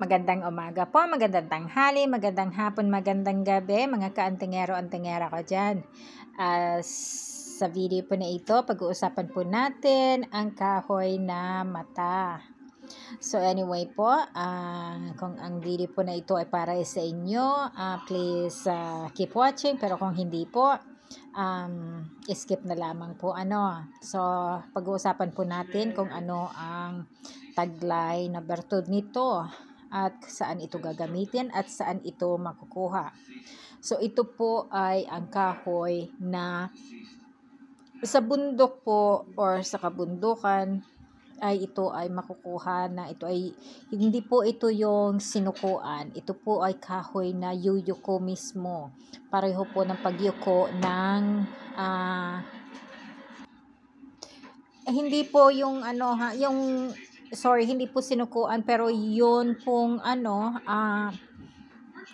Magandang umaga po, magandang tanghali, magandang hapon, magandang gabi, mga kaantingero-antingera ko dyan. Sa video po na ito, pag-uusapan po natin ang kahoy na mata. So anyway po, kung ang video po na ito ay para sa inyo, please keep watching. Pero kung hindi po, skip na lamang po So pag-uusapan po natin kung ano ang taglay na bertud nito at saan ito gagamitin at saan ito makukuha. So ito po ay ang kahoy na sa bundok po or sa kabundukan ay ito ay makukuha na ito ay hindi po ito yung sinukuan. Ito po ay kahoy na yuyuko mismo. Pareho po ng pagyuko ng hindi po yung hindi po sinukuan pero yun pong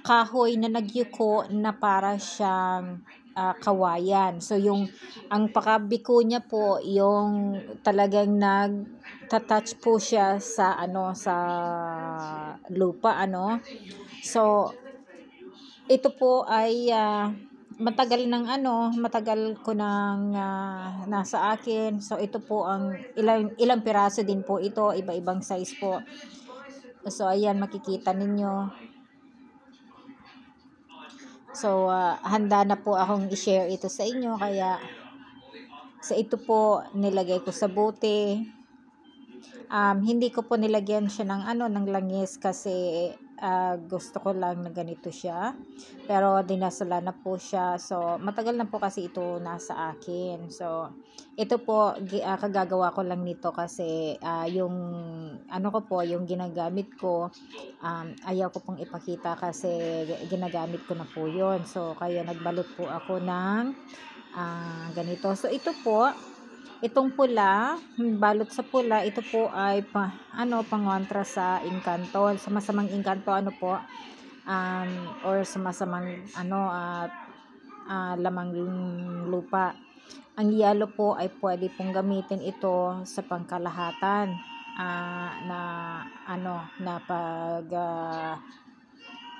kahoy na nagyuko na para siyang kawayan. So yung ang pakabiko niya po yung talagang nagta-touch po siya sa sa lupa So ito po ay matagal ko nang nasa akin. So ito po ang ilang piraso din po ito, iba-ibang size po. So ayan, makikita ninyo. So, handa na po akong i-share ito sa inyo. Kaya, sa ito po, nilagay ko sa bote. Hindi ko po nilagyan siya ng langis kasi gusto ko lang na ganito siya. Pero, dinasala na po siya. So, matagal na po kasi ito nasa akin. So, ito po, kagagawa ko lang nito kasi yung yung ginagamit ko, ayaw ko pong ipakita kasi ginagamit ko na po yun. So, kaya nagbalot po ako ng ganito. So, ito po, itong pula, balot sa pula, ito po ay pangontra sa engkanto, sa masamang engkanto or sa masamang lamang lupa. Ang yelo po ay pwede pong gamitin ito sa pangkalahatan na pag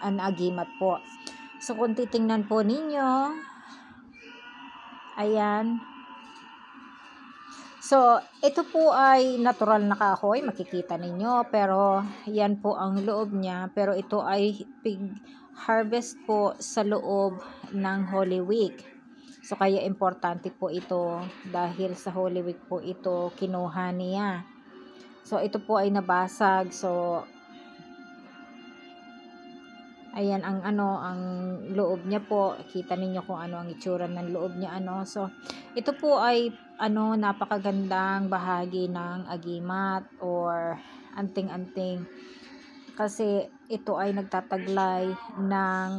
agimat po. So kung titingnan po ninyo, ayan. So, ito po ay natural na kahoy, makikita ninyo, pero yan po ang loob niya, pero ito ay pig harvest po sa loob ng Holy Week. So, kaya importante po ito dahil sa Holy Week po ito kinuha niya. So, ito po ay nabasag. So, ayan ang loob niya po. Kita ninyo kung ano ang itsura ng loob niya So, ito po ay napakagandang bahagi ng agimat or anting-anting kasi ito ay nagtataglay ng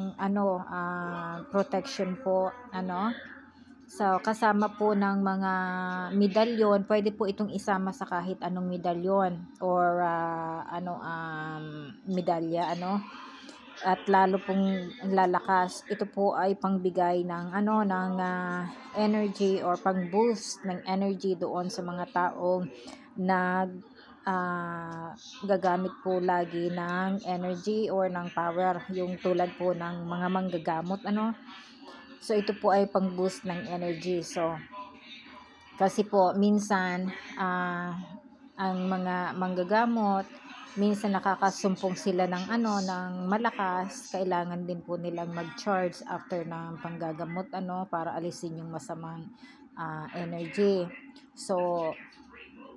protection po So, kasama po ng mga medalyon, pwede po itong isama sa kahit anong medalyon or medalya at lalo pong lalakas. Ito po ay pangbigay ng energy or pang-boost ng energy doon sa mga taong gagamit po lagi ng energy or ng power, yung tulad po ng mga manggagamot So ito po ay pang-boost ng energy. So kasi po minsan ang mga manggagamot, minsan nakakasumpong sila ng malakas, kailangan din po nilang mag-charge after ng panggagamot para alisin yung masamang energy. So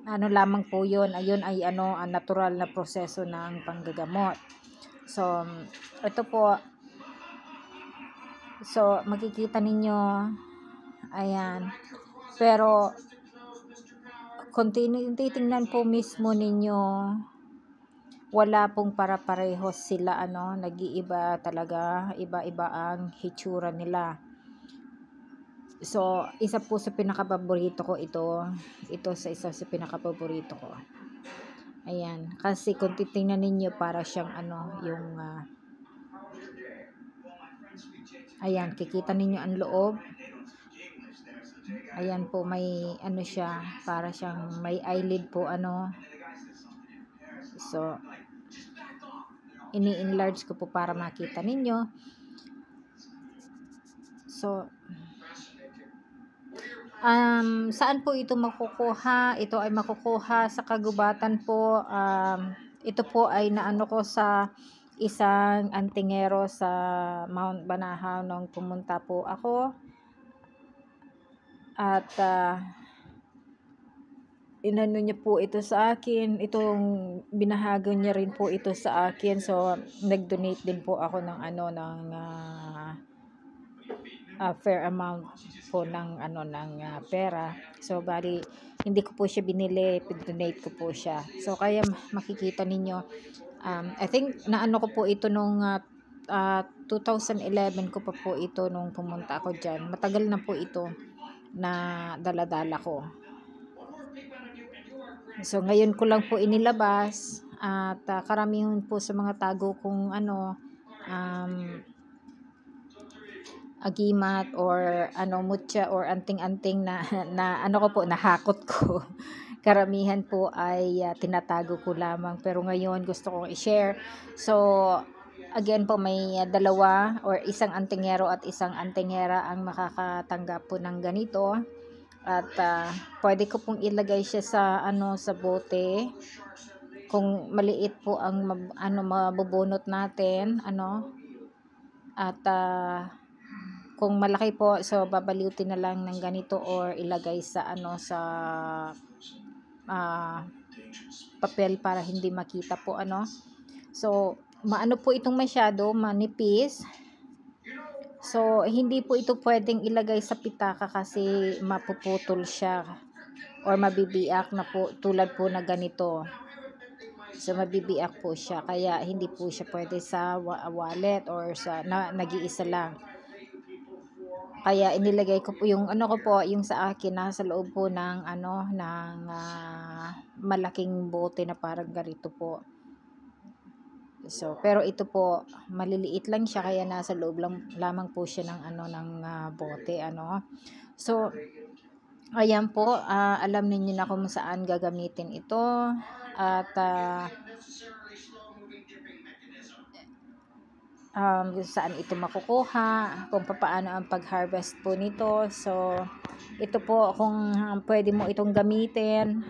lamang po yun, ayun ay natural na proseso ng panggagamot. So ito po, so makikita ninyo, ayan, pero kung titingnan po mismo ninyo, wala pong para-parehos sila nag-iiba talaga, iba-iba ang hitsura nila. So isa po sa pinakapaborito ko ito sa isa sa pinakapaborito ko. Ayan, kasi kung titingnan ninyo para siyang yung ayan, kikita ninyo ang loob. Ayan po, may siya, para siyang may eyelid po So ini-enlarge ko po para makita ninyo. So, saan po ito makukuha? Ito ay makukuha sa kagubatan po. Ito po ay naano ko sa isang antingero sa Mount Banahaw nung pumunta po ako. At inano niya po ito sa akin, binahago niya rin po ito sa akin. So nag-donate din po ako ng fair amount po ng pera. So bali hindi ko po siya binili, donate ko po siya. So kaya makikita ninyo, I think naano ko po ito nung 2011 ko pa po ito nung pumunta ako diyan. Matagal na po ito na dala-dala ko. So ngayon ko lang po inilabas at karamihan po sa mga tago kong agimat or mutya or anting-anting na nahakot ko. Karamihan po ay tinatago ko lamang, pero ngayon gusto kong i-share. So again po, may dalawa or isang antingero at isang antingera ang makakatanggap po ng ganito. At pwede ko pong ilagay siya sa sa bote. Kung maliit po ang mabubunot natin, at kung malaki po, so babaliutin na lang ng ganito or ilagay sa sa papel para hindi makita po So maano po itong masyado manipis. So, hindi po ito pwedeng ilagay sa pitaka kasi mapuputol siya or mabibiyak na po, tulad po na ganito. So, mabibiyak po siya. Kaya, hindi po siya pwede sa wallet or sa nag-iisa lang. Kaya, inilagay ko po yung yung sa akin, nasa loob po ng malaking bote na parang ganito po. So, pero ito po, maliliit lang siya, kaya nasa loob lamang po siya ng bote, So, ayan po, alam niyo na kung saan gagamitin ito. At saan ito makukuha, kung paano ang pag-harvest po nito. So, ito po, kung pwede mo itong gamitin,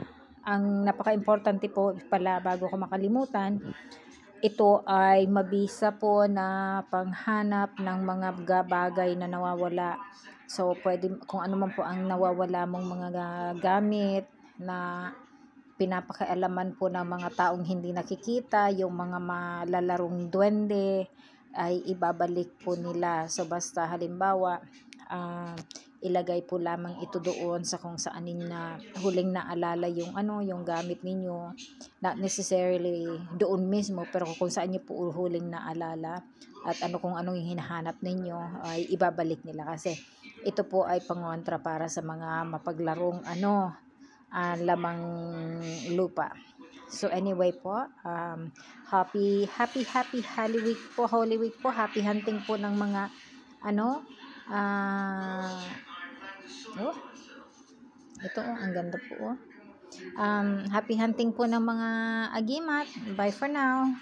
ang napaka-importante po pala bago ko makalimutan, ito ay mabisa po na panghanap ng mga bagay na nawawala. So, pwede, kung ano man po ang nawawala mong mga gamit na pinapakialaman po ng mga taong hindi nakikita, yung mga malalarong duwende, ay ibabalik po nila. So, basta halimbawa, ilagay po lamang ito doon sa kung saan na huling naalala yung yung gamit ninyo, not necessarily doon mismo, pero kung saan niyo po huling naalala at kung anong yung hinahanap ninyo ay ibabalik nila, kasi ito po ay pangontra para sa mga mapaglarong lamang lupa. So anyway po, happy Holy Week po, happy hunting po ng mga ito ang ganda po. Happy hunting po ng mga agimat. Bye for now.